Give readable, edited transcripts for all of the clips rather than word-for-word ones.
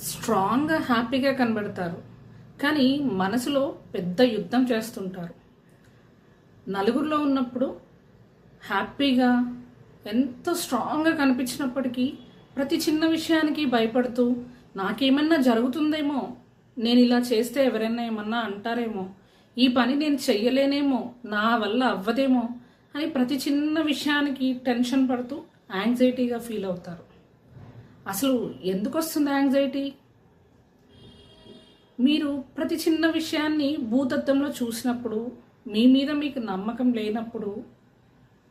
స్ట్రాంగ్గా హ్యాపీగా కనబడతారు, కానీ మనసులో పెద్ద యుద్ధం చేస్తుంటారు. నలుగురిలో ఉన్నప్పుడు హ్యాపీగా ఎంతో స్ట్రాంగ్గా కనిపించినప్పటికీ ప్రతి చిన్న విషయానికి భయపడుతూ నాకేమన్నా జరుగుతుందేమో, నేను ఇలా చేస్తే ఎవరైనా ఏమన్నా అంటారేమో, ఈ పని నేను చెయ్యలేనేమో, నా వల్ల అవ్వదేమో అని ప్రతి చిన్న విషయానికి టెన్షన్ పడుతూ యాంగ్జైటీగా ఫీల్ అవుతారు. అసలు ఎందుకు వస్తుంది యాంగ్జైటీ? మీరు ప్రతి చిన్న విషయాన్ని భూతత్వంలో చూసినప్పుడు, మీ మీద మీకు నమ్మకం లేనప్పుడు,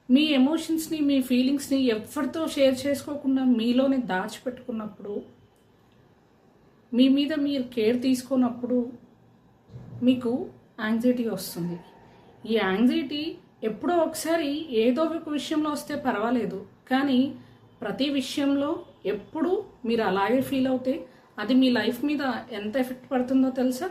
మీ ఎమోషన్స్ని మీ ఫీలింగ్స్ని ఎవరితో షేర్ చేసుకోకుండా మీలోనే దాచిపెట్టుకున్నప్పుడు, మీ మీద మీరు కేర్ తీసుకున్నప్పుడు మీకు యాంగ్జైటీ వస్తుంది. ఈ యాంగ్జైటీ ఎప్పుడో ఒకసారి ఏదో ఒక విషయంలో వస్తే పర్వాలేదు, కానీ ప్రతి విషయంలో ఎప్పుడు మీరు అలాగే ఫీల్ అవుతే అది మీ లైఫ్ మీద ఎంత ఎఫెక్ట్ పడుతుందో తెలుసా?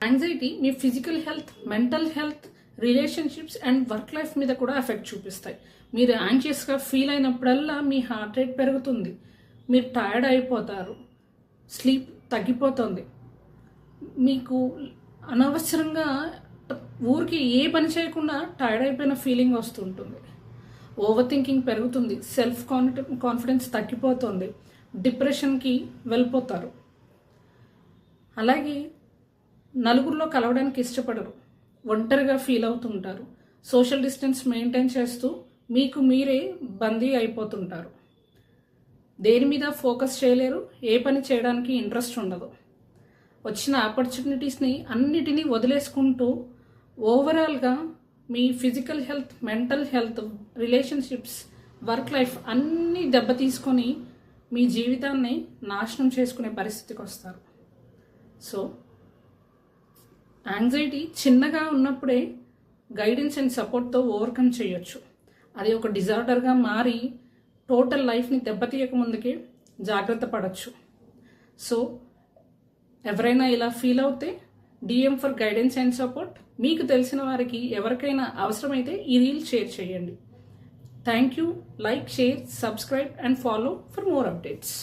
Anxiety me physical health, mental health, relationships and work life మీద కూడా ఎఫెక్ట్ చూపిస్తాయి. మీరు యాంగ్షియస్గా ఫీల్ అయినప్పుడల్లా మీ హార్ట్ రేట్ పెరుగుతుంది, మీరు టైర్డ్ అయిపోతారు, స్లీప్ తగ్గిపోతుంది, మీకు అనవసరంగా ఊరికి ఏ పని చేయకుండా టైర్డ్ అయిపోయిన ఫీలింగ్ వస్తుంటుంది, ఓవర్ థింకింగ్ పెరుగుతుంది, సెల్ఫ్ కాన్ఫిడెన్స్ తగ్గిపోతుంది, డిప్రెషన్కి వెళ్ళిపోతారు. అలాగే నలుగురిలో కలవడానికి ఇష్టపడరు, ఒంటరిగా ఫీల్ అవుతుంటారు, సోషల్ డిస్టెన్స్ మెయింటైన్ చేస్తూ మీకు మీరే బందీ అయిపోతుంటారు, దేని మీద ఫోకస్ చేయలేరు, ఏ పని చేయడానికి ఇంట్రెస్ట్ ఉండదు, వచ్చిన ఆపర్చునిటీస్ని అన్నిటినీ వదిలేసుకుంటూ ఓవరాల్గా మీ physical health, mental health, relationships, work life అన్నీ దెబ్బతీసుకొని మీ జీవితాన్ని నాశనం చేసుకునే పరిస్థితికి వస్తారు. సో యాంగ్జైటీ చిన్నగా ఉన్నప్పుడే గైడెన్స్ అండ్ సపోర్ట్తో ఓవర్కమ్ చేయొచ్చు. అది ఒక డిజార్డర్గా మారి టోటల్ లైఫ్ని దెబ్బతీయక ముందుకే జాగ్రత్త పడవచ్చు. సో ఎవరైనా ఇలా ఫీల్ అవుతే DM for guidance and support. మీకు తెలిసిన వారికి ఎవరికైనా అవసరమైతే ఈ రీల్ షేర్ చేయండి. Thank you. Like, share, subscribe and follow for more updates.